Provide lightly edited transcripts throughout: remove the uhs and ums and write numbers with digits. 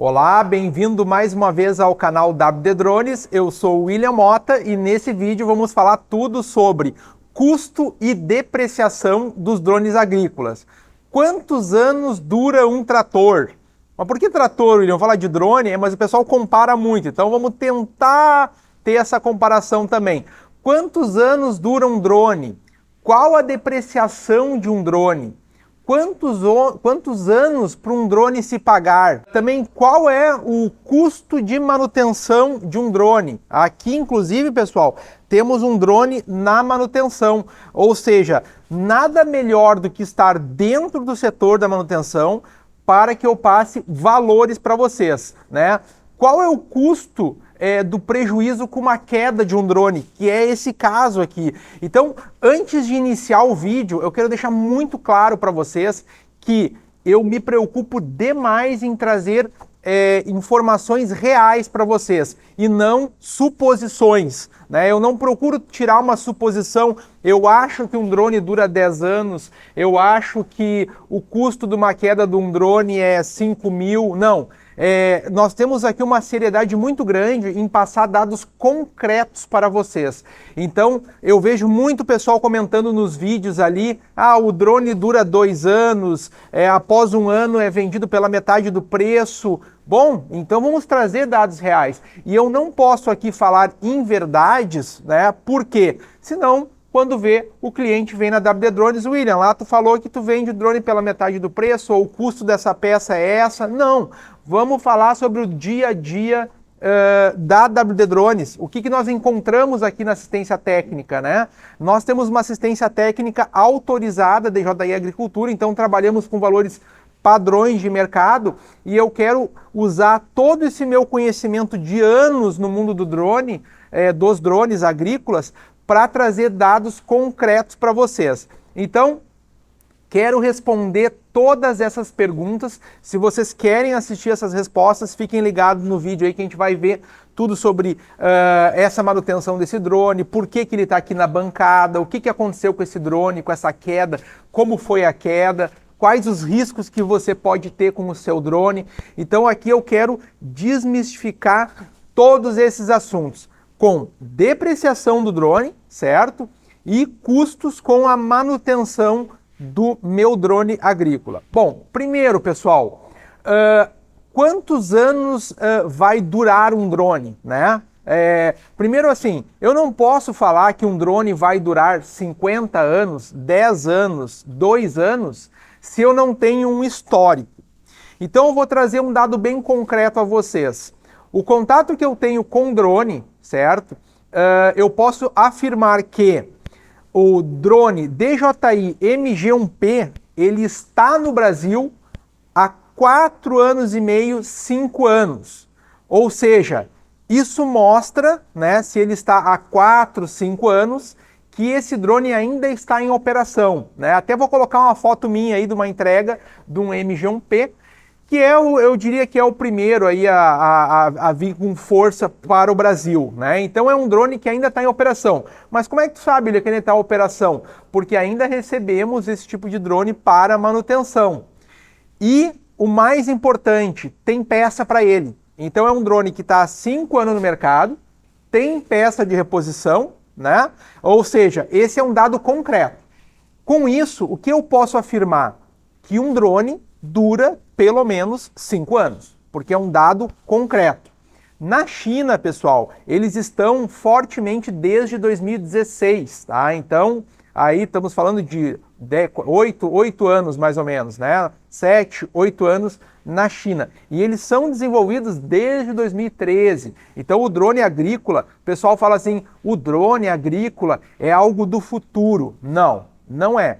Olá, bem-vindo mais uma vez ao canal WD Drones. Eu sou o William Mota e nesse vídeo vamos falar tudo sobre custo e depreciação dos drones agrícolas. Quantos anos dura um trator? Mas por que trator, William? Falar de drone, mas o pessoal compara muito, então vamos tentar ter essa comparação também. Quantos anos dura um drone? Qual a depreciação de um drone? Quantos anos para um drone se pagar? Também qual é o custo de manutenção de um drone? Aqui, inclusive, pessoal, temos um drone na manutenção, ou seja, nada melhor do que estar dentro do setor da manutenção para que eu passe valores para vocês, né? Qual é o custo do prejuízo com uma queda de um drone, que é esse caso aqui. Então, antes de iniciar o vídeo, eu quero deixar muito claro para vocês que eu me preocupo demais em trazer informações reais para vocês e não suposições, né? Eu não procuro tirar uma suposição, eu acho que um drone dura 10 anos, eu acho que o custo de uma queda de um drone é 5 mil, não. Nós temos aqui uma seriedade muito grande em passar dados concretos para vocês. Então, eu vejo muito pessoal comentando nos vídeos ali, o drone dura 2 anos, após um ano é vendido pela metade do preço. Bom, então vamos trazer dados reais. E eu não posso aqui falar inverdades, né? Por quê? Senão, quando vê, o cliente vem na WD Drones, William, lá tu falou que tu vende o drone pela metade do preço, ou o custo dessa peça é essa. Não, vamos falar sobre o dia a dia da WD Drones. O que nós encontramos aqui na assistência técnica, né? Nós temos uma assistência técnica autorizada da DJI Agricultura, então trabalhamos com valores padrões de mercado e eu quero usar todo esse meu conhecimento de anos no mundo do drone, dos drones agrícolas, para trazer dados concretos para vocês. Então, quero responder todas essas perguntas. Se vocês querem assistir essas respostas, fiquem ligados no vídeo aí que a gente vai ver tudo sobre essa manutenção desse drone, por que ele está aqui na bancada, o que aconteceu com esse drone, com essa queda, como foi a queda, quais os riscos que você pode ter com o seu drone. Então aqui eu quero desmistificar todos esses assuntos, com depreciação do drone, certo? E custos com a manutenção do meu drone agrícola. Bom, primeiro, pessoal, quantos anos vai durar um drone, né? Primeiro assim, eu não posso falar que um drone vai durar 50 anos, 10 anos, 2 anos, se eu não tenho um histórico. Então eu vou trazer um dado bem concreto a vocês. O contato que eu tenho com drone, certo? Eu posso afirmar que o drone DJI MG1P, ele está no Brasil há 4 anos e meio, 5 anos. Ou seja, isso mostra, né, se ele está há 4, 5 anos, que esse drone ainda está em operação, né? Até vou colocar uma foto minha aí de uma entrega de um MG1P, que eu diria que é o primeiro aí a vir com força para o Brasil, né? Então é um drone que ainda está em operação. Mas como é que tu sabe, que ele está em operação? Porque ainda recebemos esse tipo de drone para manutenção. E o mais importante, tem peça para ele. Então é um drone que está há 5 anos no mercado, tem peça de reposição, né? Ou seja, esse é um dado concreto. Com isso, o que eu posso afirmar? Que um drone dura pelo menos 5 anos, porque é um dado concreto. Na China, pessoal, eles estão fortemente desde 2016, tá? Então, aí estamos falando de 8 anos mais ou menos, né? 7, 8 anos na China. E eles são desenvolvidos desde 2013. Então, o drone agrícola, o pessoal fala assim, o drone agrícola é algo do futuro. Não, não é.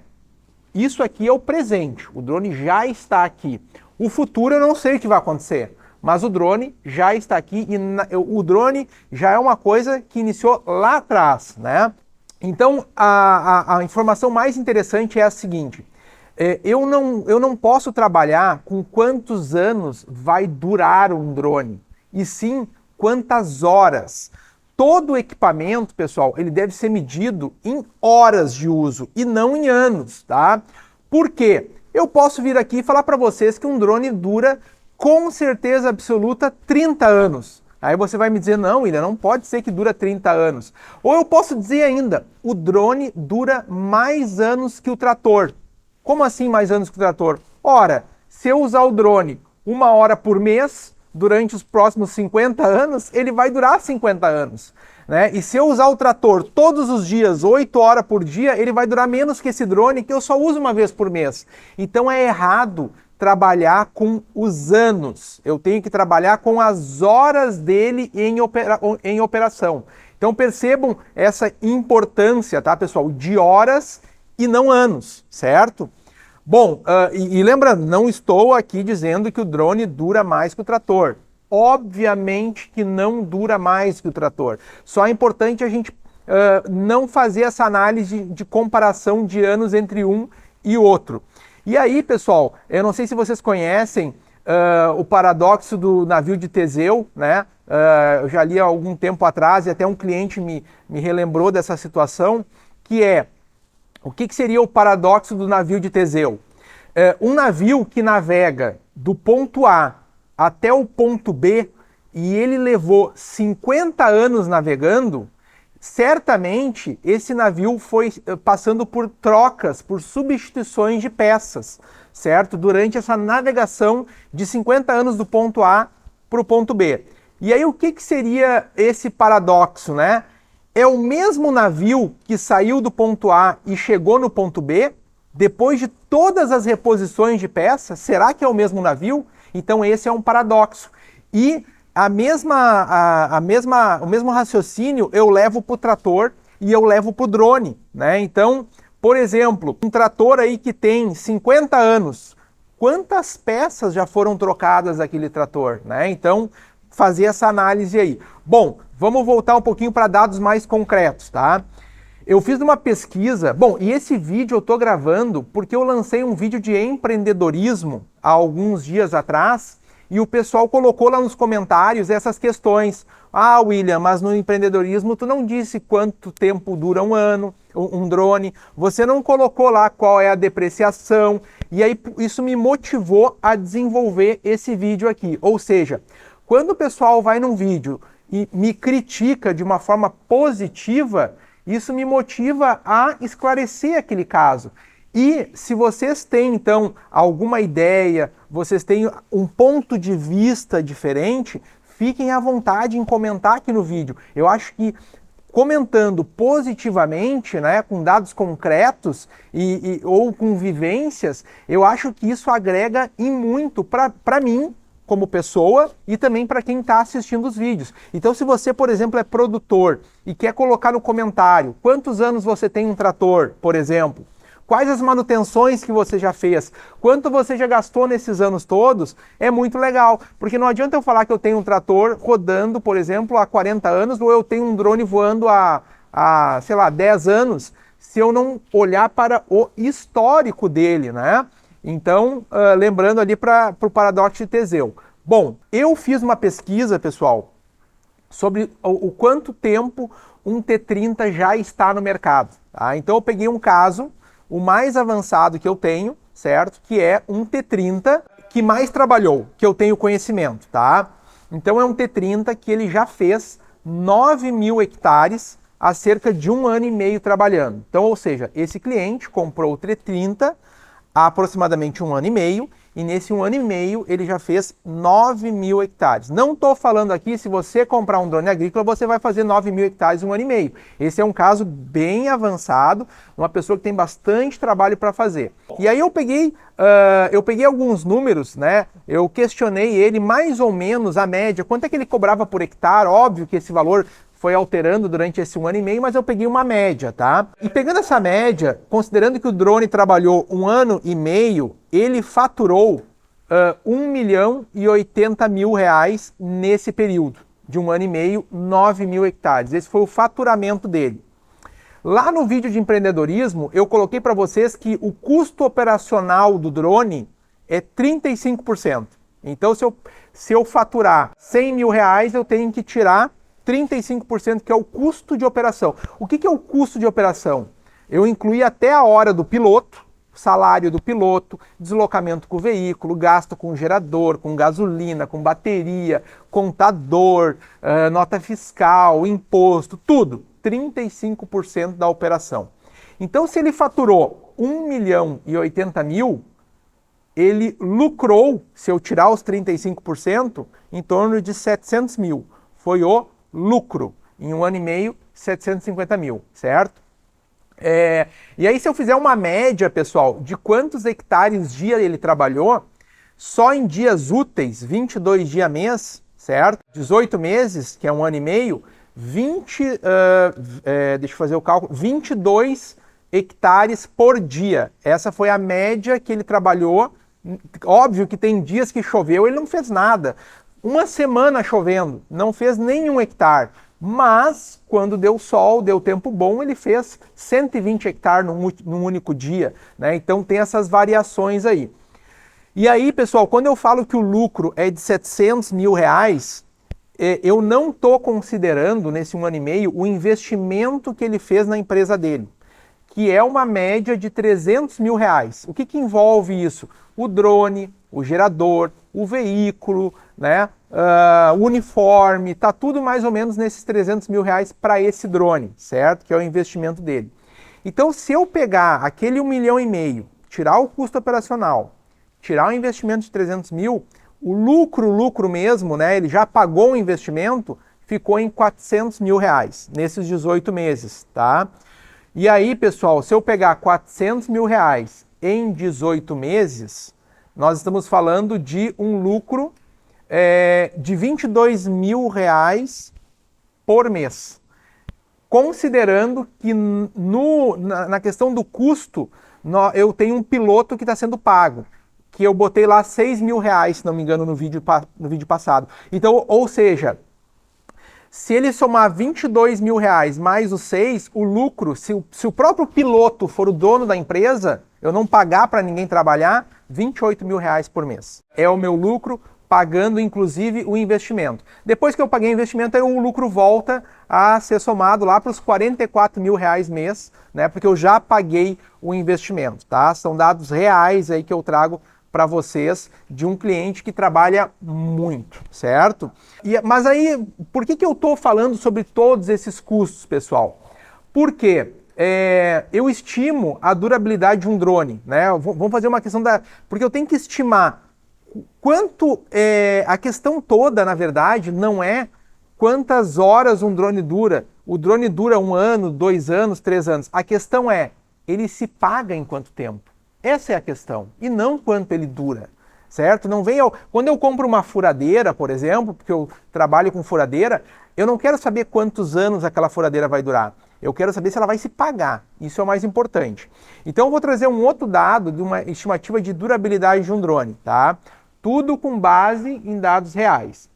Isso aqui é o presente, o drone já está aqui. O futuro eu não sei o que vai acontecer, mas o drone já está aqui e o drone já é uma coisa que iniciou lá atrás, né? Então, a informação mais interessante é a seguinte, eu não posso trabalhar com quantos anos vai durar um drone, e sim quantas horas. Todo equipamento, pessoal, ele deve ser medido em horas de uso e não em anos, tá? Por quê? Eu posso vir aqui e falar para vocês que um drone dura Com certeza absoluta, 30 anos. Aí você vai me dizer, não, William, não pode ser que dura 30 anos. Ou eu posso dizer ainda, o drone dura mais anos que o trator. Como assim mais anos que o trator? Ora, se eu usar o drone 1 hora por mês, durante os próximos 50 anos, ele vai durar 50 anos. Né? E se eu usar o trator todos os dias, 8 horas por dia, ele vai durar menos que esse drone que eu só uso uma vez por mês. Então é errado trabalhar com os anos. Eu tenho que trabalhar com as horas dele em operação. Então percebam essa importância, tá, pessoal? De horas e não anos, certo? Bom, e lembrando, não estou aqui dizendo que o drone dura mais que o trator. Obviamente que não dura mais que o trator. Só é importante a gente não fazer essa análise de comparação de anos entre um e outro. E aí, pessoal, eu não sei se vocês conhecem o paradoxo do navio de Teseu, né? Eu já li há algum tempo atrás e até um cliente me relembrou dessa situação, que é, o que seria o paradoxo do navio de Teseu? Um navio que navega do ponto A até o ponto B e ele levou 50 anos navegando, certamente esse navio foi passando por trocas, por substituições de peças, certo? Durante essa navegação de 50 anos do ponto A para o ponto B. E aí o que seria esse paradoxo, né? É o mesmo navio que saiu do ponto A e chegou no ponto B, depois de todas as reposições de peças? Será que é o mesmo navio? Então esse é um paradoxo. E o mesmo raciocínio eu levo para o trator e eu levo para o drone, né? Então, por exemplo, um trator aí que tem 50 anos, quantas peças já foram trocadas daquele trator, né? Então, fazer essa análise aí. Bom, vamos voltar um pouquinho para dados mais concretos, tá? Eu fiz uma pesquisa, bom, e esse vídeo eu estou gravando porque eu lancei um vídeo de empreendedorismo há alguns dias atrás, e o pessoal colocou lá nos comentários essas questões. Ah, William, mas no empreendedorismo tu não disse quanto tempo dura um ano, um drone, você não colocou lá qual é a depreciação, e aí isso me motivou a desenvolver esse vídeo aqui. Ou seja, quando o pessoal vai num vídeo e me critica de uma forma positiva, isso me motiva a esclarecer aquele caso. E se vocês têm, então, alguma ideia, vocês têm um ponto de vista diferente, fiquem à vontade em comentar aqui no vídeo. Eu acho que comentando positivamente, né, com dados concretos ou com vivências, eu acho que isso agrega em muito para mim, como pessoa, e também para quem está assistindo os vídeos. Então, se você, por exemplo, é produtor e quer colocar no comentário quantos anos você tem um trator, por exemplo, quais as manutenções que você já fez, quanto você já gastou nesses anos todos, é muito legal. Porque não adianta eu falar que eu tenho um trator rodando, por exemplo, há 40 anos, ou eu tenho um drone voando há sei lá, 10 anos, se eu não olhar para o histórico dele, né? Então, lembrando ali para o paradoxo de Teseu. Bom, eu fiz uma pesquisa, pessoal, sobre o quanto tempo um T30 já está no mercado. Tá? Então eu peguei um caso, o mais avançado que eu tenho, certo? Que é um T30 que mais trabalhou, que eu tenho conhecimento, tá? Então é um T30 que ele já fez 9.000 hectares há cerca de 1 ano e meio trabalhando. Então, ou seja, esse cliente comprou o T30 há aproximadamente 1 ano e meio, e nesse 1 ano e meio ele já fez 9.000 hectares. Não estou falando aqui, se você comprar um drone agrícola, você vai fazer 9.000 hectares em 1 ano e meio. Esse é um caso bem avançado, uma pessoa que tem bastante trabalho para fazer. E aí eu peguei alguns números, né? Eu questionei ele mais ou menos a média, quanto é que ele cobrava por hectare. Óbvio que esse valor foi alterando durante esse 1 ano e meio, mas eu peguei uma média, tá? E pegando essa média, considerando que o drone trabalhou 1 ano e meio, ele faturou 1.080.000 reais nesse período, de 1 ano e meio, 9.000 hectares. Esse foi o faturamento dele. Lá no vídeo de empreendedorismo, eu coloquei para vocês que o custo operacional do drone é 35%. Então, se eu faturar 100 mil reais, eu tenho que tirar 35%, que é o custo de operação. O que é o custo de operação? Eu incluí até a hora do piloto, salário do piloto, deslocamento com o veículo, gasto com gerador, com gasolina, com bateria, contador, nota fiscal, imposto, tudo. 35% da operação. Então, se ele faturou 1.080.000, ele lucrou, se eu tirar os 35%, em torno de 700 mil. Foi o lucro. Em 1 ano e meio, 750 mil, certo? E aí, se eu fizer uma média, pessoal, de quantos hectares dia ele trabalhou, só em dias úteis, 22 dias mês, certo? 18 meses, que é 1 ano e meio, deixa eu fazer o cálculo, 22 hectares por dia. Essa foi a média que ele trabalhou. Óbvio que tem dias que choveu, ele não fez nada. Uma semana chovendo, não fez nenhum hectare. Mas, quando deu sol, deu tempo bom, ele fez 120 hectares num único dia, né? Então tem essas variações aí. E aí, pessoal, quando eu falo que o lucro é de 700 mil reais, eu não estou considerando, nesse 1 ano e meio, o investimento que ele fez na empresa dele, que é uma média de 300 mil reais. O que envolve isso? O drone, o gerador, o veículo, né? O uniforme, tá tudo mais ou menos nesses 300 mil reais para esse drone, certo? Que é o investimento dele. Então, se eu pegar aquele 1,5 milhão, tirar o custo operacional, tirar o investimento de 300 mil, o lucro mesmo, né? Ele já pagou o investimento, ficou em 400 mil reais nesses 18 meses, tá? E aí, pessoal, se eu pegar 400 mil reais em 18 meses, nós estamos falando de um lucro de 22 mil reais por mês. Considerando que na questão do custo, eu tenho um piloto que está sendo pago, que eu botei lá 6 mil reais, se não me engano, no vídeo passado. Então, ou seja, se ele somar 22 mil reais mais os 6, o lucro, se o próprio piloto for o dono da empresa, eu não pagar para ninguém trabalhar, 28 mil reais por mês. É o meu lucro, pagando inclusive o investimento. Depois que eu paguei o investimento, aí o lucro volta a ser somado lá para os 44 mil reais mês, né? Porque eu já paguei o investimento, tá? São dados reais aí que eu trago para vocês de um cliente que trabalha muito, certo? Mas aí, por que eu estou falando sobre todos esses custos, pessoal? Porque eu estimo a durabilidade de um drone, né? Vamos fazer uma questão porque eu tenho que estimar quanto... a questão toda, na verdade, não é quantas horas um drone dura. O drone dura 1 ano, 2 anos, 3 anos. A questão é, ele se paga em quanto tempo? Essa é a questão, e não quanto ele dura, certo? Não vem quando eu compro uma furadeira, por exemplo, porque eu trabalho com furadeira, eu não quero saber quantos anos aquela furadeira vai durar. Eu quero saber se ela vai se pagar. Isso é o mais importante. Então eu vou trazer um outro dado de uma estimativa de durabilidade de um drone, tá? Tudo com base em dados reais.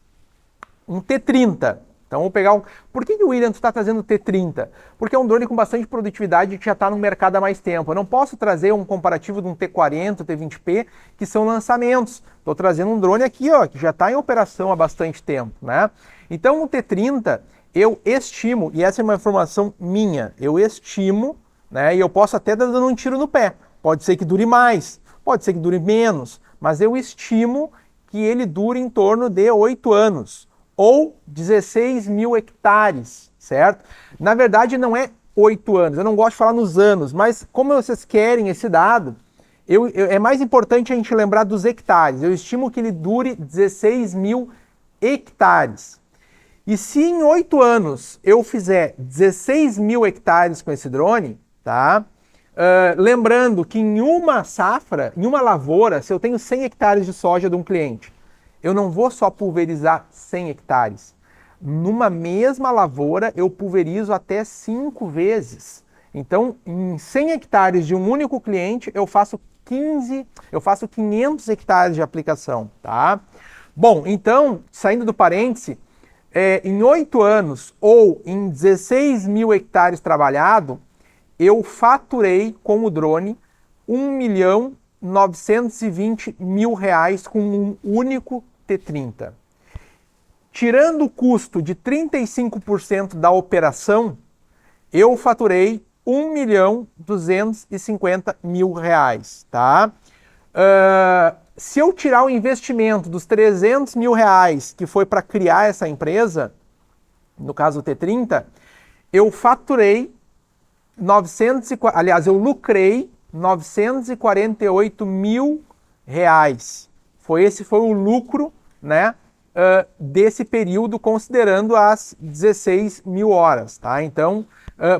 Um T30. Então vou pegar Por que o William está trazendo o T30? Porque é um drone com bastante produtividade que já está no mercado há mais tempo. Eu não posso trazer um comparativo de um T40, T20P, que são lançamentos. Estou trazendo um drone aqui, ó, que já está em operação há bastante tempo, né? Então o T30, eu estimo, e essa é uma informação minha, eu estimo, né, e eu posso até estar dando um tiro no pé. Pode ser que dure mais, pode ser que dure menos, mas eu estimo que ele dure em torno de 8 anos. Ou 16 mil hectares, certo? Na verdade, não é 8 anos, eu não gosto de falar nos anos, mas como vocês querem esse dado, é mais importante a gente lembrar dos hectares. Eu estimo que ele dure 16 mil hectares. E se em 8 anos eu fizer 16 mil hectares com esse drone, tá? Lembrando que em uma safra, em uma lavoura, se eu tenho 100 hectares de soja de um cliente, eu não vou só pulverizar 100 hectares. Numa mesma lavoura, eu pulverizo até 5 vezes. Então, em 100 hectares de um único cliente, eu faço 500 hectares de aplicação, tá? Bom, então, saindo do parêntese, em 8 anos ou em 16 mil hectares trabalhado, eu faturei com o drone 1.920.000 reais com um único T30. Tirando o custo de 35% da operação, eu faturei R$ 1.250.000, tá? Se eu tirar o investimento dos R$ 300.000 que foi para criar essa empresa, no caso o T30, eu faturei eu lucrei R$ 948.000. Esse foi o lucro, né, desse período, considerando as 16 mil horas, tá? Então,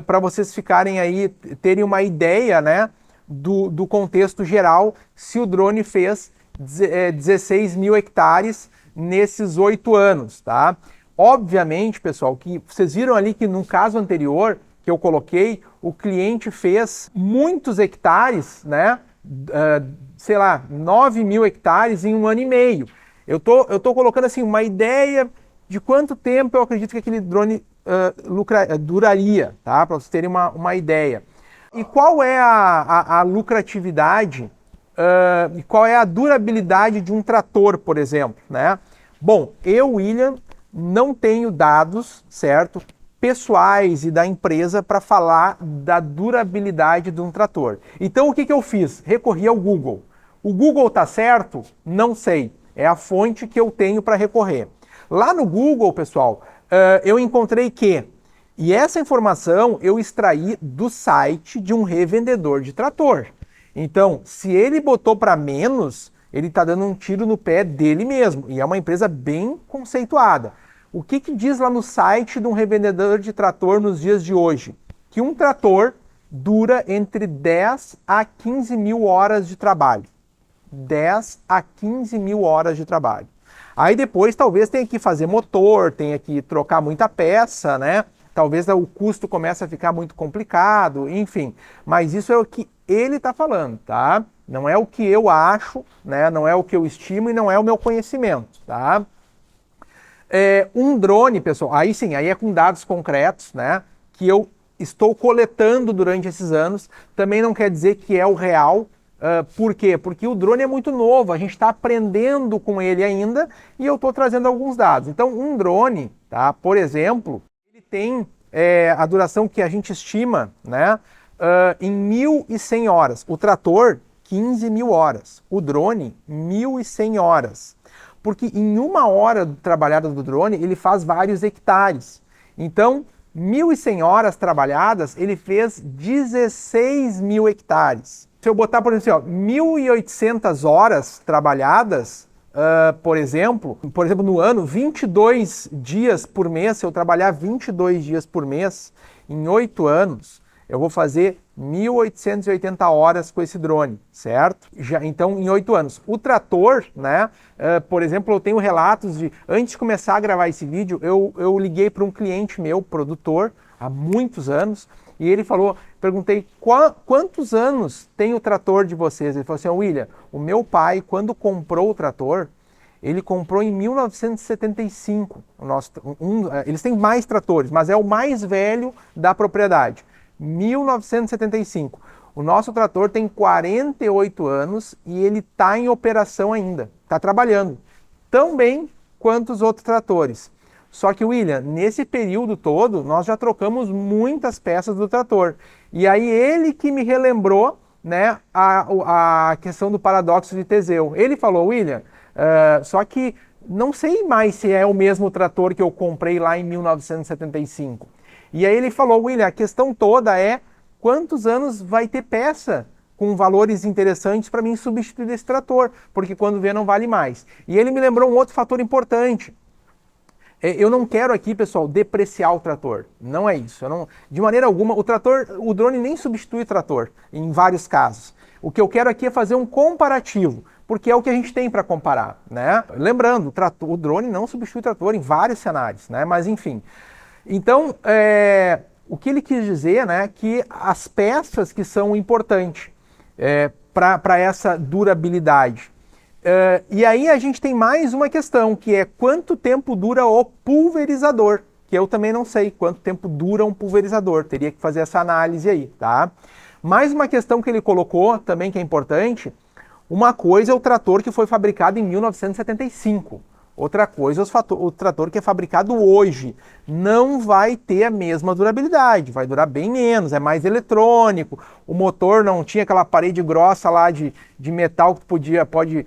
para vocês ficarem aí, terem uma ideia, né, do contexto geral, se o drone fez 16 mil hectares nesses 8 anos, tá? Obviamente, pessoal, que vocês viram ali que no caso anterior que eu coloquei, o cliente fez muitos hectares, né? Sei lá, 9 mil hectares em 1 ano e meio. Eu tô colocando assim uma ideia de quanto tempo eu acredito que aquele drone duraria, tá? Para vocês terem uma ideia. E qual é a lucratividade e qual é a durabilidade de um trator, por exemplo, né? Bom, William, não tenho dados, certo, pessoais e da empresa para falar da durabilidade de um trator. Então, o que eu fiz? Recorri ao Google. O Google tá certo? Não sei. É a fonte que eu tenho para recorrer. Lá no Google, pessoal, eu encontrei e essa informação eu extraí do site de um revendedor de trator. Então, se ele botou para menos, ele está dando um tiro no pé dele mesmo. E é uma empresa bem conceituada. O que diz lá no site de um revendedor de trator nos dias de hoje? Que um trator dura entre 10 a 15 mil horas de trabalho. 10 a 15 mil horas de trabalho. Aí depois talvez tenha que fazer motor, tenha que trocar muita peça, né? Talvez o custo comece a ficar muito complicado, enfim. Mas isso é o que ele está falando, tá? Não é o que eu acho, né? Não é o que eu estimo e não é o meu conhecimento, tá? Um drone, pessoal, aí é com dados concretos, né? Que eu estou coletando durante esses anos. Também não quer dizer que é o real. Por quê? Porque o drone é muito novo, a gente está aprendendo com ele ainda e eu estou trazendo alguns dados. Então, um drone, tá? Por exemplo, ele tem a duração que a gente estima, né? Em 1.100 horas. O trator, 15 mil horas. O drone, 1.100 horas. Porque em 1 hora trabalhada do drone, ele faz vários hectares. Então, 1.100 horas trabalhadas, ele fez 16 mil hectares. Se eu botar, por exemplo, 1.800 horas trabalhadas, por exemplo, no ano, 22 dias por mês, se eu trabalhar 22 dias por mês, em 8 anos, eu vou fazer 1.880 horas com esse drone, certo? Então, em 8 anos. O trator, né? Por exemplo, eu tenho relatos de... Antes de começar a gravar esse vídeo, eu liguei para um cliente meu, produtor, há muitos anos, e ele perguntei, quantos anos tem o trator de vocês? Ele falou assim, William, o meu pai, quando comprou o trator, ele comprou em 1975. Eles têm mais tratores, mas é o mais velho da propriedade. 1975. O nosso trator tem 48 anos e ele está em operação ainda, está trabalhando, tão bem quanto os outros tratores. Só que, William, nesse período todo, nós já trocamos muitas peças do trator. E aí ele que me relembrou, né, a questão do paradoxo de Teseu. Ele falou, William, só que não sei mais se é o mesmo trator que eu comprei lá em 1975. E aí ele falou, William, a questão toda é quantos anos vai ter peça com valores interessantes para mim substituir esse trator, porque quando vê não vale mais. E ele me lembrou um outro fator importante. Eu não quero aqui, pessoal, depreciar o trator. Não é isso. De maneira alguma, o drone nem substitui o trator, em vários casos. O que eu quero aqui é fazer um comparativo, porque é o que a gente tem para comparar, né? Lembrando, o drone não substitui o trator em vários cenários, né? Mas enfim. Então, o que ele quis dizer, né, que as peças que são importantes para essa durabilidade. E aí a gente tem mais uma questão, que é quanto tempo dura o pulverizador, que eu também não sei quanto tempo dura um pulverizador, teria que fazer essa análise aí, tá? Mais uma questão que ele colocou também que é importante, uma coisa é o trator que foi fabricado em 1975, Outra coisa, o trator que é fabricado hoje não vai ter a mesma durabilidade, vai durar bem menos, é mais eletrônico, o motor não tinha aquela parede grossa lá de metal que pode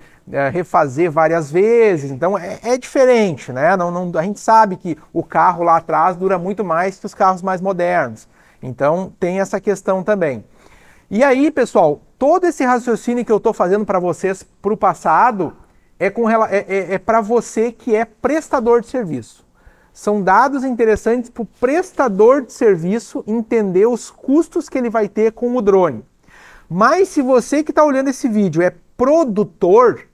refazer várias vezes, então é diferente, né? A gente sabe que o carro lá atrás dura muito mais que os carros mais modernos, então tem essa questão também. E aí, pessoal, todo esse raciocínio que eu estou fazendo para vocês para o passado é para você que é prestador de serviço. São dados interessantes para o prestador de serviço entender os custos que ele vai ter com o drone. Mas se você que está olhando esse vídeo é produtor,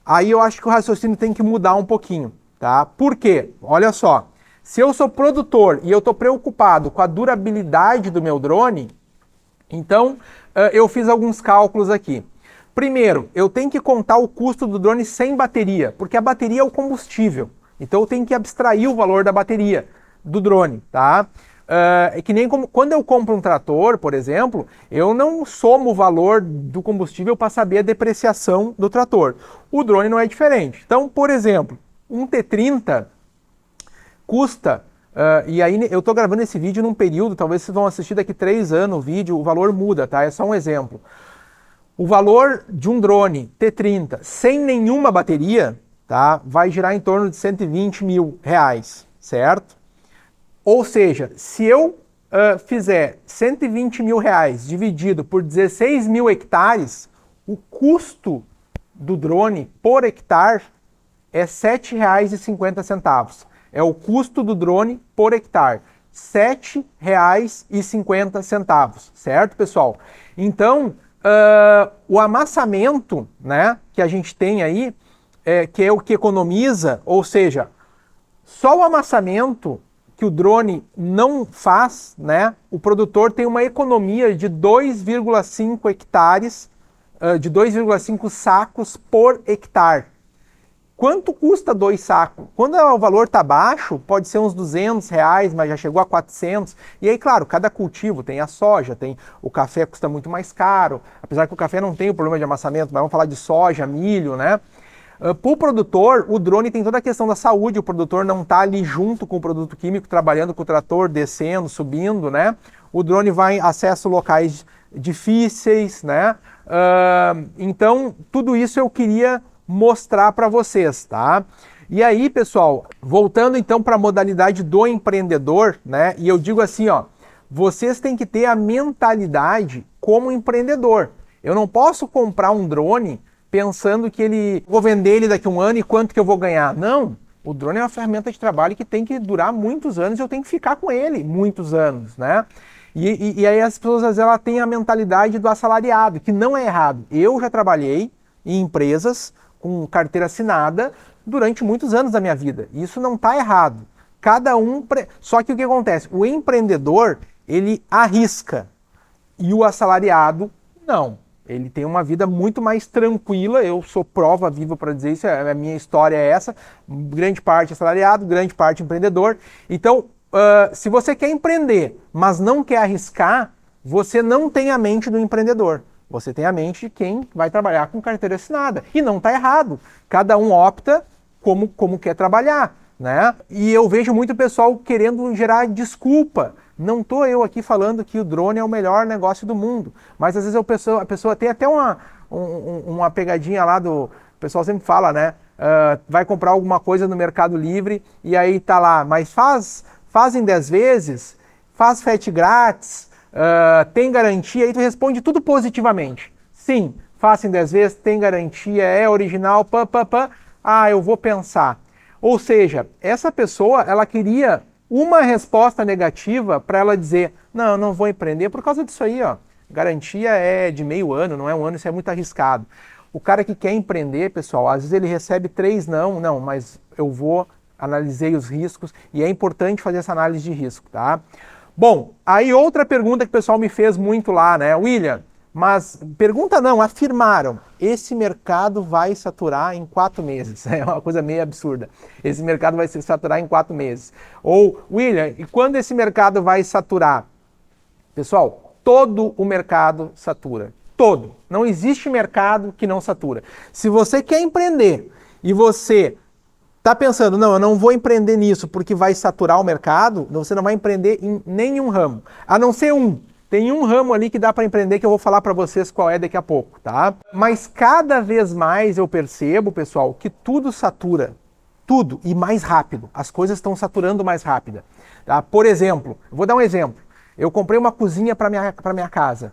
aí eu acho que o raciocínio tem que mudar um pouquinho, tá? Por quê? Olha só, se eu sou produtor e eu estou preocupado com a durabilidade do meu drone, então eu fiz alguns cálculos aqui. Primeiro, eu tenho que contar o custo do drone sem bateria, porque a bateria é o combustível. Então eu tenho que abstrair o valor da bateria do drone, tá? É que nem quando eu compro um trator, por exemplo, eu não somo o valor do combustível para saber a depreciação do trator. O drone não é diferente. Então, por exemplo, um T30 custa... e aí eu estou gravando esse vídeo num período, talvez vocês vão assistir daqui 3 anos o vídeo, o valor muda, tá? É só um exemplo. O valor de um drone T30 sem nenhuma bateria, tá, vai girar em torno de R$120 mil, certo? Ou seja, se eu fizer R$120 mil dividido por 16 mil hectares, o custo do drone por hectare é R$ 7,50. É o custo do drone por hectare. R$ 7,50, certo, pessoal? Então, o amassamento, né, que a gente tem aí, que é o que economiza, ou seja, só o amassamento que o drone não faz, né, o produtor tem uma economia de 2,5 hectares, de 2,5 sacos por hectare. Quanto custa 2 sacos? Quando o valor está baixo, pode ser uns R$200, mas já chegou a 400. E aí, claro, cada cultivo tem a soja, o café custa muito mais caro, apesar que o café não tem o problema de amassamento, mas vamos falar de soja, milho, né? Para o produtor, o drone tem toda a questão da saúde, o produtor não está ali junto com o produto químico, trabalhando com o trator, descendo, subindo, né? O drone vai acesso locais difíceis, né? Então, tudo isso eu queria mostrar para vocês, tá? E aí, pessoal, voltando então para a modalidade do empreendedor, né? E eu digo assim, ó, vocês têm que ter a mentalidade como empreendedor. Eu não posso comprar um drone pensando que vou vender ele daqui a um ano e quanto que eu vou ganhar. Não, o drone é uma ferramenta de trabalho que tem que durar muitos anos e eu tenho que ficar com ele muitos anos, né? E aí as pessoas, às vezes, ela têm a mentalidade do assalariado, que não é errado. Eu já trabalhei em empresas com carteira assinada durante muitos anos da minha vida. Isso não está errado. Cada um... Só que o que acontece? O empreendedor, ele arrisca. E o assalariado, não. Ele tem uma vida muito mais tranquila. Eu sou prova viva para dizer isso. A minha história é essa. Grande parte assalariado, grande parte empreendedor. Então, se você quer empreender, mas não quer arriscar, você não tem a mente do empreendedor. Você tem a mente de quem vai trabalhar com carteira assinada. E não está errado. Cada um opta como quer trabalhar, né? E eu vejo muito pessoal querendo gerar desculpa. Não estou eu aqui falando que o drone é o melhor negócio do mundo. Mas às vezes a pessoa tem até uma pegadinha lá do... O pessoal sempre fala, né? Vai comprar alguma coisa no Mercado Livre e aí tá lá, mas faz em 10 vezes, faz frete grátis, tem garantia, aí tu responde tudo positivamente. Sim, faça em 10 vezes, tem garantia, é original, eu vou pensar. Ou seja, essa pessoa, ela queria uma resposta negativa para ela dizer, não vou empreender por causa disso aí, ó. Garantia é de meio ano, não é um ano, isso é muito arriscado. O cara que quer empreender, pessoal, às vezes ele recebe 3 não, mas analisei os riscos e é importante fazer essa análise de risco, tá? Bom, aí outra pergunta que o pessoal me fez muito lá, né? William, mas pergunta não, afirmaram, esse mercado vai saturar em 4 meses. É uma coisa meio absurda. Esse mercado vai se saturar em 4 meses. Ou, William, e quando esse mercado vai saturar? Pessoal, todo o mercado satura. Todo. Não existe mercado que não satura. Se você quer empreender e você Tá pensando, não, eu não vou empreender nisso porque vai saturar o mercado, você não vai empreender em nenhum ramo, a não ser um. Tem um ramo ali que dá para empreender que eu vou falar para vocês qual é daqui a pouco, tá? Mas cada vez mais eu percebo, pessoal, que tudo satura. Tudo, e mais rápido. As coisas estão saturando mais rápido. Tá? Por exemplo, vou dar um exemplo. Eu comprei uma cozinha para minha casa.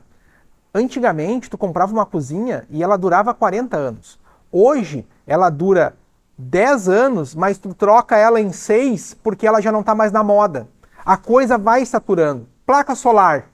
Antigamente, tu comprava uma cozinha e ela durava 40 anos. Hoje, ela dura 10 anos, mas tu troca ela em 6 porque ela já não está mais na moda. A coisa vai saturando. Placa solar.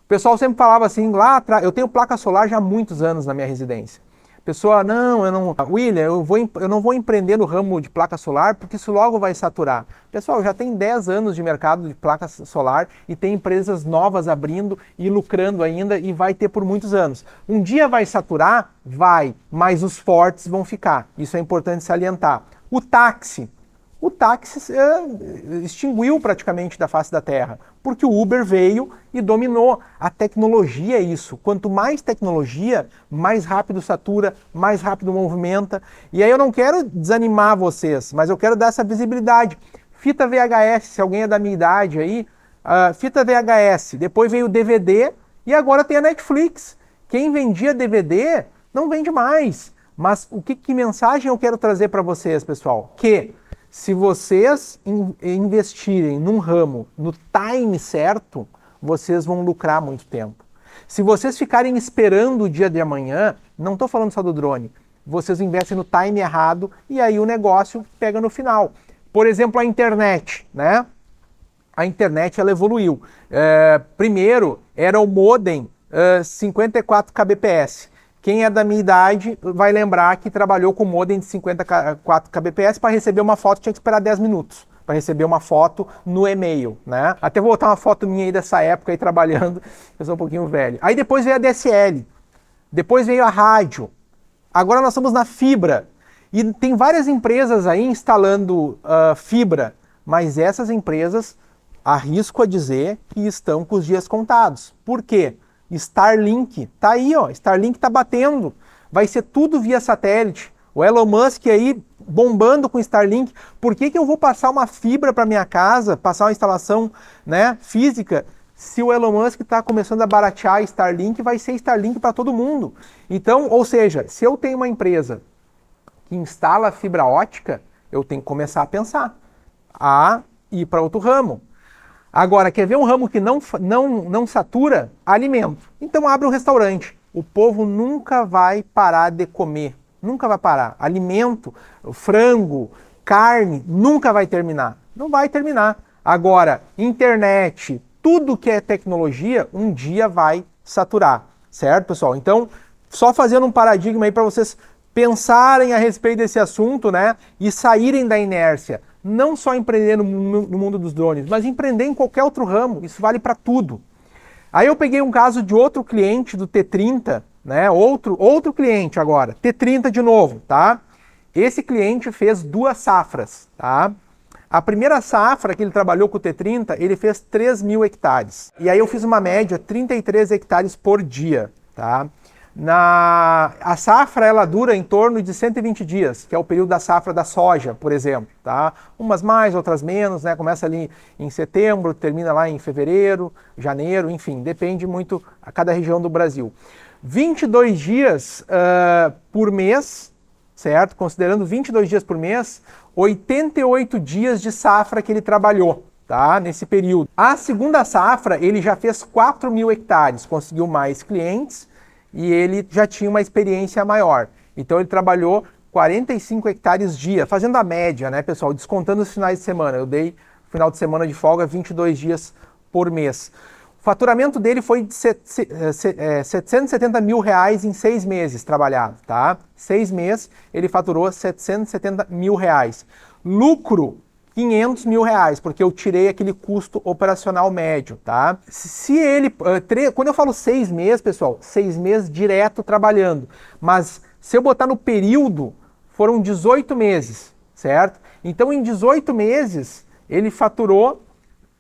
O pessoal sempre falava assim, lá atrás, eu tenho placa solar já há muitos anos na minha residência. Pessoa, não, William, eu não vou empreender no ramo de placa solar porque isso logo vai saturar. Pessoal, já tem 10 anos de mercado de placa solar e tem empresas novas abrindo e lucrando ainda e vai ter por muitos anos. Um dia vai saturar? Vai, mas os fortes vão ficar. Isso é importante salientar. O táxi extinguiu praticamente da face da Terra, porque o Uber veio e dominou. A tecnologia é isso. Quanto mais tecnologia, mais rápido satura, mais rápido movimenta. E aí eu não quero desanimar vocês, mas eu quero dar essa visibilidade. Fita VHS, se alguém é da minha idade aí, fita VHS, depois veio o DVD e agora tem a Netflix. Quem vendia DVD não vende mais. Mas que mensagem eu quero trazer para vocês, pessoal? Que se vocês investirem num ramo no time certo, vocês vão lucrar muito tempo. Se vocês ficarem esperando o dia de amanhã, não estou falando só do drone, vocês investem no time errado e aí o negócio pega no final. Por exemplo, a internet, né? A internet ela evoluiu. Primeiro era o modem 54 kbps. Quem é da minha idade vai lembrar que trabalhou com modem de 54 kbps para receber uma foto tinha que esperar 10 minutos para receber uma foto no e-mail, né? Até vou botar uma foto minha aí dessa época aí trabalhando, eu sou um pouquinho velho. Aí depois veio a DSL, depois veio a rádio, agora nós estamos na fibra e tem várias empresas aí instalando fibra, mas essas empresas, arrisco a dizer que estão com os dias contados. Por quê? Starlink, tá aí, ó, Starlink tá batendo, vai ser tudo via satélite. O Elon Musk aí bombando com Starlink. Por que eu vou passar uma fibra para minha casa, passar uma instalação, né, física, se o Elon Musk está começando a baratear Starlink, vai ser Starlink para todo mundo. Então, ou seja, se eu tenho uma empresa que instala fibra ótica, eu tenho que começar a pensar a ir para outro ramo. Agora, quer ver um ramo que não satura? Alimento. Então abre um restaurante. O povo nunca vai parar de comer. Nunca vai parar. Alimento, frango, carne, nunca vai terminar. Não vai terminar. Agora, internet, tudo que é tecnologia, um dia vai saturar. Certo, pessoal? Então, só fazendo um paradigma aí para vocês pensarem a respeito desse assunto, né? E saírem da inércia. Não só empreender no mundo dos drones, mas empreender em qualquer outro ramo, isso vale para tudo. Aí eu peguei um caso de outro cliente do T30, né? Outro cliente agora, T30 de novo, tá? Esse cliente fez 2 safras, tá? A primeira safra que ele trabalhou com o T30, ele fez 3.000 hectares. E aí eu fiz uma média 33 hectares por dia, tá? A safra ela dura em torno de 120 dias, que é o período da safra da soja, por exemplo, tá? Umas mais, outras menos, né? Começa ali em setembro, termina lá em fevereiro, janeiro, enfim, depende muito a cada região do Brasil. 22 dias por mês, certo? Considerando 22 dias por mês, 88 dias de safra que ele trabalhou, tá? Nesse período. A segunda safra, ele já fez 4.000 hectares, conseguiu mais clientes, e ele já tinha uma experiência maior. Então ele trabalhou 45 hectares dia, fazendo a média, né, pessoal? Descontando os finais de semana. Eu dei final de semana de folga 22 dias por mês. O faturamento dele foi de 770 mil reais em 6 meses trabalhado, tá? 6 meses ele faturou 770 mil reais. Lucro 500 mil reais, porque eu tirei aquele custo operacional médio, tá? Se ele, quando eu falo 6 meses, pessoal, 6 meses direto trabalhando, mas se eu botar no período, foram 18 meses, certo? Então em 18 meses, ele faturou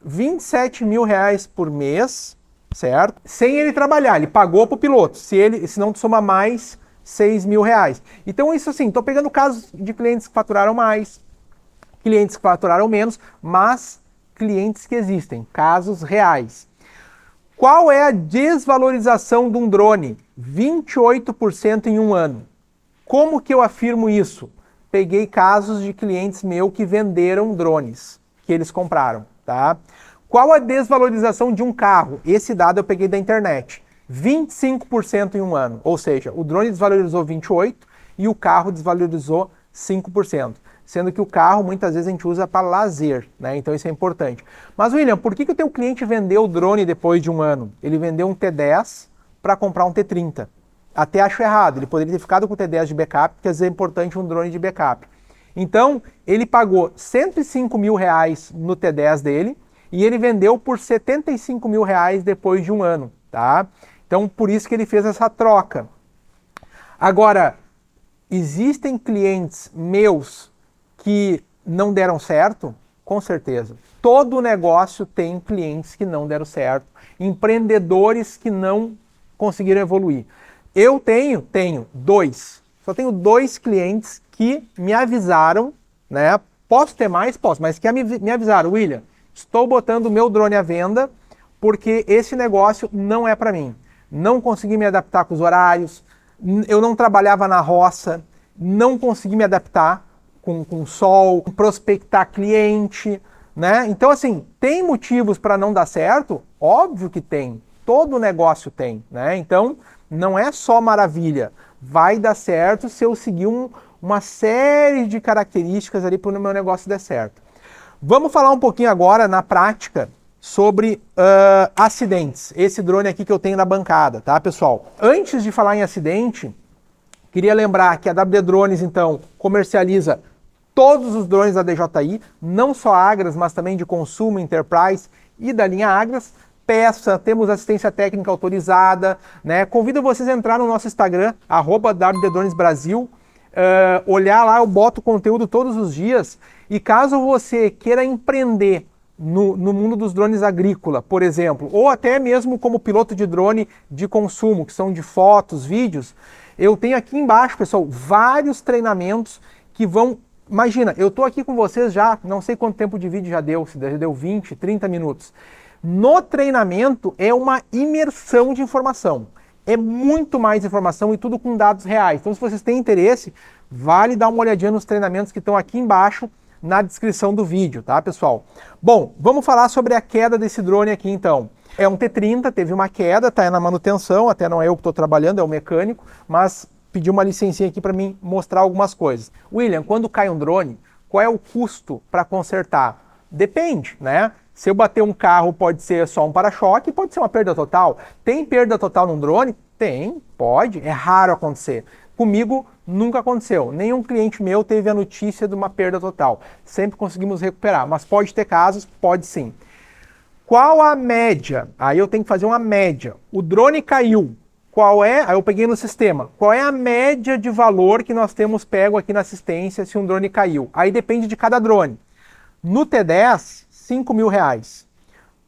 27 mil reais por mês, certo? Sem ele trabalhar, ele pagou para o piloto, se não soma mais 6 mil reais. Então isso assim, estou pegando casos de clientes que faturaram mais, clientes que faturaram menos, mas clientes que existem, casos reais. Qual é a desvalorização de um drone? 28% em um ano. Como que eu afirmo isso? Peguei casos de clientes meus que venderam drones que eles compraram, tá? Qual a desvalorização de um carro? Esse dado eu peguei da internet. 25% em um ano. Ou seja, o drone desvalorizou 28% e o carro desvalorizou 5%. Sendo que o carro muitas vezes a gente usa para lazer, né? Então isso é importante. Mas William, por que o teu cliente vendeu o drone depois de um ano? Ele vendeu um T10 para comprar um T30. Até acho errado, ele poderia ter ficado com o T10 de backup, porque às vezes é importante um drone de backup. Então, ele pagou 105 mil reais no T10 dele e ele vendeu por 75 mil reais depois de um ano, tá? Então, por isso que ele fez essa troca. Agora, existem clientes meus que não deram certo? Com certeza. Todo negócio tem clientes que não deram certo, empreendedores que não conseguiram evoluir. Eu tenho dois. Só tenho 2 clientes que me avisaram, né? Posso ter mais? Posso, mas que me avisaram, William, estou botando o meu drone à venda porque esse negócio não é para mim. Não consegui me adaptar com os horários, eu não trabalhava na roça, não consegui me adaptar com sol, prospectar cliente, né? Então, assim, tem motivos para não dar certo? Óbvio que tem. Todo negócio tem, né? Então, não é só maravilha. Vai dar certo se eu seguir uma série de características ali para o meu negócio dar certo. Vamos falar um pouquinho agora, na prática, sobre acidentes. Esse drone aqui que eu tenho na bancada, tá, pessoal? Antes de falar em acidente, queria lembrar que a WD Drones, então, comercializa todos os drones da DJI, não só Agras, mas também de consumo, Enterprise e da linha Agras. Peça, temos assistência técnica autorizada, né? Convido vocês a entrar no nosso Instagram, @WDDronesBrasil, olhar lá, eu boto conteúdo todos os dias. E caso você queira empreender no mundo dos drones agrícola, por exemplo, ou até mesmo como piloto de drone de consumo, que são de fotos, vídeos, eu tenho aqui embaixo, pessoal, vários treinamentos que vão... Imagina, eu estou aqui com vocês já, não sei quanto tempo de vídeo já deu, se já deu 20, 30 minutos. No treinamento é uma imersão de informação. É muito mais informação e tudo com dados reais. Então, se vocês têm interesse, vale dar uma olhadinha nos treinamentos que estão aqui embaixo na descrição do vídeo, tá, pessoal? Bom, vamos falar sobre a queda desse drone aqui, então. É um T30, teve uma queda, tá na manutenção, até não é eu que estou trabalhando, é o mecânico, mas pediu uma licencinha aqui para mim mostrar algumas coisas. William, quando cai um drone, qual é o custo para consertar? Depende, né? Se eu bater um carro, pode ser só um para-choque, pode ser uma perda total. Tem perda total num drone? Tem, pode, é raro acontecer. Comigo nunca aconteceu. Nenhum cliente meu teve a notícia de uma perda total. Sempre conseguimos recuperar, mas pode ter casos, pode sim. Qual a média? Aí eu tenho que fazer uma média. O drone caiu. Qual é? Aí eu peguei no sistema. Qual é a média de valor que nós temos pego aqui na assistência se um drone caiu? Aí depende de cada drone. No T10, 5 mil reais.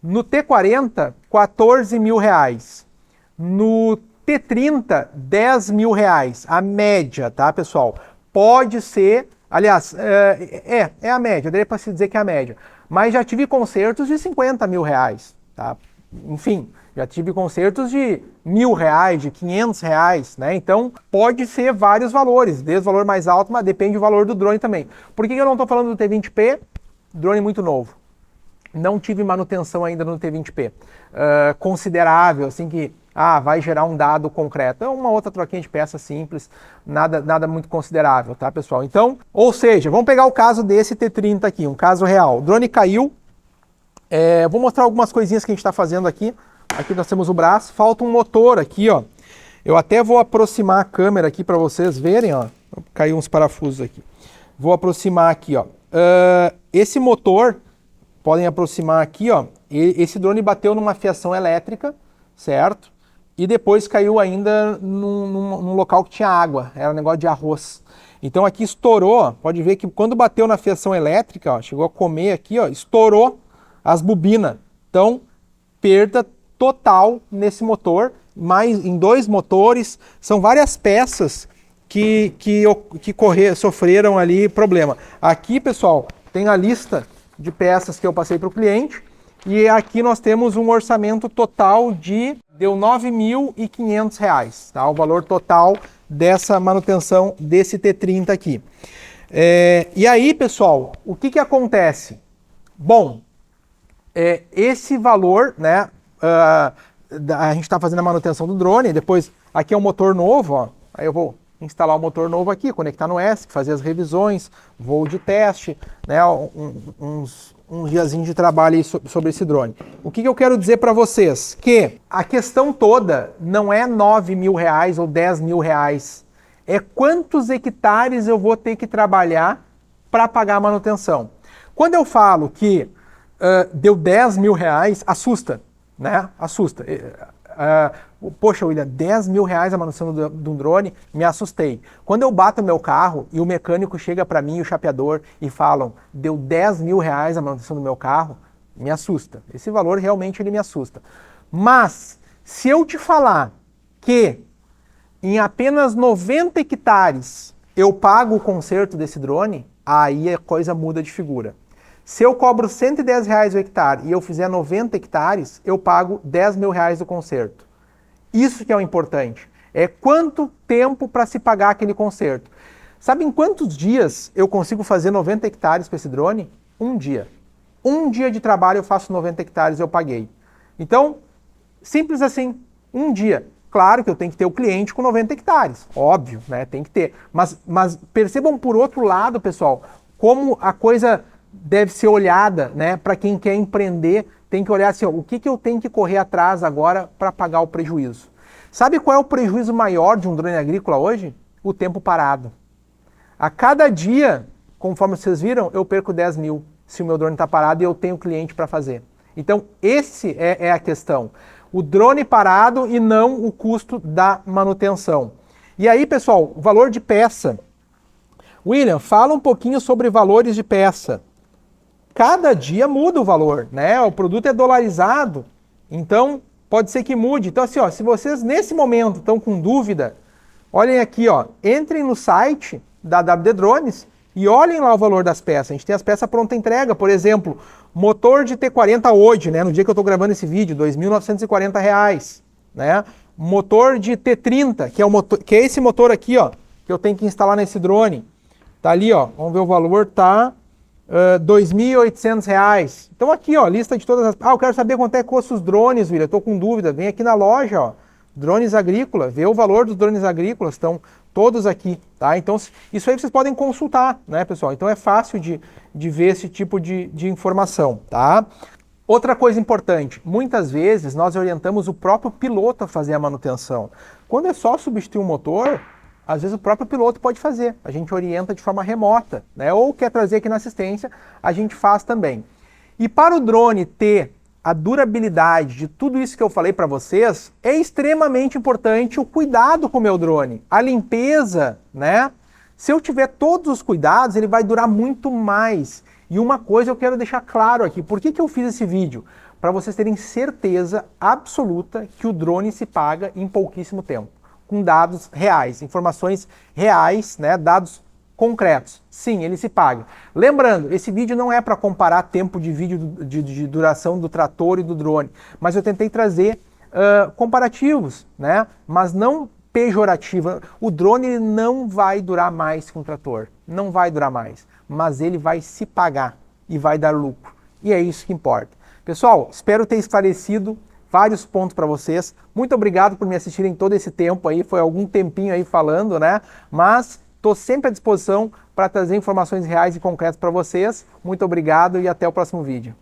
No T40, 14 mil reais. No T30, 10 mil reais. A média, tá, pessoal? Pode ser, aliás, é a média, daria para se dizer que é a média. Mas já tive concertos de 50 mil reais, tá? Enfim, já tive concertos de 1.000 reais, de 500 reais, né? Então, pode ser vários valores, desde o valor mais alto, mas depende do valor do drone também. Por que eu não estou falando do T20P? Drone muito novo. Não tive manutenção ainda no T20P. Considerável, assim que vai gerar um dado concreto. É uma outra troquinha de peça simples, nada muito considerável, tá, pessoal? Então, ou seja, vamos pegar o caso desse T30 aqui, um caso real. O drone caiu. Vou mostrar algumas coisinhas que a gente está fazendo aqui. Aqui nós temos o braço, falta um motor aqui, ó. Eu até vou aproximar a câmera aqui para vocês verem, ó. Caiu uns parafusos aqui. Vou aproximar aqui, ó. Esse motor, podem aproximar aqui, ó. Esse drone bateu numa fiação elétrica, certo? E depois caiu ainda num local que tinha água, era um negócio de arroz. Então aqui estourou, pode ver que quando bateu na fiação elétrica, ó, chegou a comer aqui, ó, estourou as bobinas. Então, perda total nesse motor, mais em 2 motores, são várias peças que sofreram ali problema. Aqui, pessoal, tem a lista de peças que eu passei para o cliente, e aqui nós temos um orçamento total deu R$ 9.500, tá? O valor total dessa manutenção desse T30 aqui. E aí, pessoal, o que acontece? Bom, esse valor, né, a gente está fazendo a manutenção do drone, depois aqui é um motor novo, ó, aí eu vou instalar o motor novo aqui, conectar no ESC, fazer as revisões, voo de teste, né, uns diazinhos de trabalho aí sobre esse drone. O que eu quero dizer para vocês? Que a questão toda não é R$ 9.000 ou R$ 10.000, é quantos hectares eu vou ter que trabalhar para pagar a manutenção. Quando eu falo que deu R$ 10.000, assusta, né? Assusta. Poxa, William, R$ 10.000 a manutenção de um drone, me assustei. Quando eu bato meu carro e o mecânico chega para mim, o chapeador, e falam, deu R$ 10.000 a manutenção do meu carro, me assusta. Esse valor realmente ele me assusta. Mas, se eu te falar que em apenas 90 hectares eu pago o conserto desse drone, aí a coisa muda de figura. Se eu cobro R$ 110 o hectare e eu fizer 90 hectares, eu pago R$ 10.000 do conserto. Isso que é o importante. É quanto tempo para se pagar aquele conserto. Sabe em quantos dias eu consigo fazer 90 hectares com esse drone? Um dia. Um dia de trabalho eu faço 90 hectares e eu paguei. Então, simples assim, um dia. Claro que eu tenho que ter o cliente com 90 hectares, óbvio, né? Tem que ter. Mas percebam por outro lado, pessoal, como a coisa deve ser olhada, né? Para quem quer empreender, tem que olhar assim, ó, o que eu tenho que correr atrás agora para pagar o prejuízo. Sabe qual é o prejuízo maior de um drone agrícola hoje? O tempo parado. A cada dia, conforme vocês viram, eu perco 10 mil se o meu drone está parado e eu tenho cliente para fazer. Então, esse é a questão. O drone parado e não o custo da manutenção. E aí, pessoal, o valor de peça. William, fala um pouquinho sobre valores de peça. Cada dia muda o valor, né? O produto é dolarizado, então pode ser que mude. Então assim, ó, se vocês nesse momento estão com dúvida, olhem aqui, ó, entrem no site da WD Drones e olhem lá o valor das peças. A gente tem as peças pronta entrega, por exemplo, motor de T40 hoje, né? No dia que eu estou gravando esse vídeo, R$ 2.940, né? Motor de T30, que é esse motor aqui, ó, que eu tenho que instalar nesse drone. Tá ali, ó. Vamos ver o valor, tá R$ 2.800. Então aqui, ó, lista de todas as... eu quero saber quanto é que custa os drones, William. Eu tô com dúvida. Vem aqui na loja, ó. Drones agrícolas. Vê o valor dos drones agrícolas. Estão todos aqui, tá? Então, isso aí vocês podem consultar, né, pessoal? Então é fácil de ver esse tipo de informação, tá? Outra coisa importante. Muitas vezes nós orientamos o próprio piloto a fazer a manutenção. Quando é só substituir um motor, às vezes o próprio piloto pode fazer, a gente orienta de forma remota, né? Ou quer trazer aqui na assistência, a gente faz também. E para o drone ter a durabilidade de tudo isso que eu falei para vocês, é extremamente importante o cuidado com o meu drone, a limpeza, né? Se eu tiver todos os cuidados, ele vai durar muito mais. E uma coisa eu quero deixar claro aqui, por que eu fiz esse vídeo? Para vocês terem certeza absoluta que o drone se paga em pouquíssimo tempo. Com dados reais, informações reais, né, dados concretos. Sim, ele se paga. Lembrando, esse vídeo não é para comparar tempo de vídeo de duração do trator e do drone, mas eu tentei trazer comparativos, né, mas não pejorativo. O drone não vai durar mais que um trator, não vai durar mais, mas ele vai se pagar e vai dar lucro. E é isso que importa. Pessoal, espero ter esclarecido vários pontos para vocês. Muito obrigado por me assistirem todo esse tempo aí, foi algum tempinho aí falando, né? Mas estou sempre à disposição para trazer informações reais e concretas para vocês. Muito obrigado e até o próximo vídeo.